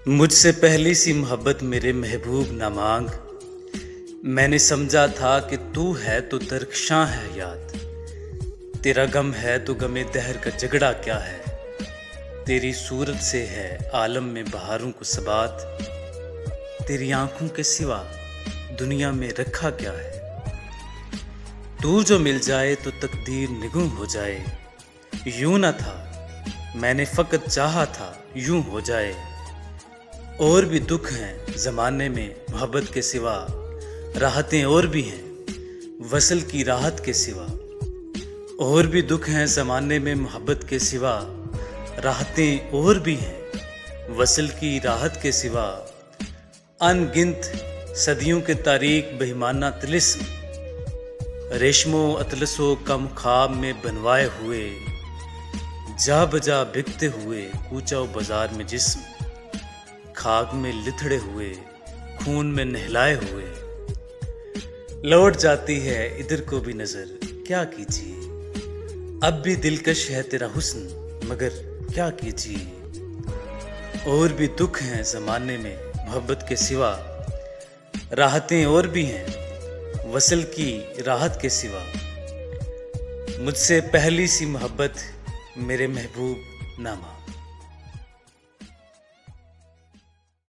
मुझसे पहली सी मोहब्बत मेरे महबूब ना मांग। मैंने समझा था कि तू है तो दरख्शां है याद। तेरा गम है तो गमे दहर का झगड़ा क्या है। तेरी सूरत से है आलम में बहारों को सबात। तेरी आंखों के सिवा दुनिया में रखा क्या है। तू जो मिल जाए तो तकदीर निगुम हो जाए। यूं ना था मैंने फकत चाहा था यूं हो जाए। और भी दुख हैं ज़माने में मोहब्बत के सिवा, राहतें और भी हैं वसल की राहत के सिवा। और भी दुख हैं ज़माने में मोहब्बत के सिवा, राहतें और भी हैं वसल की राहत के सिवा। अनगिनत सदियों के तारीख बेईमाना तिलिस्म, रेशमो अतलसो कम ख्वाब में बनवाए हुए। जा बजा बिकते हुए कूचा बाजार में जिस्म, खाक में लिथड़े हुए खून में नहलाए हुए। लौट जाती है इधर को भी नजर क्या कीजिए। अब भी दिलकश है तेरा हुस्न मगर क्या कीजिए। और भी दुख हैं ज़माने में मोहब्बत के सिवा, राहतें और भी हैं वसल की राहत के सिवा। मुझसे पहली सी मोहब्बत मेरे महबूब ना मांग।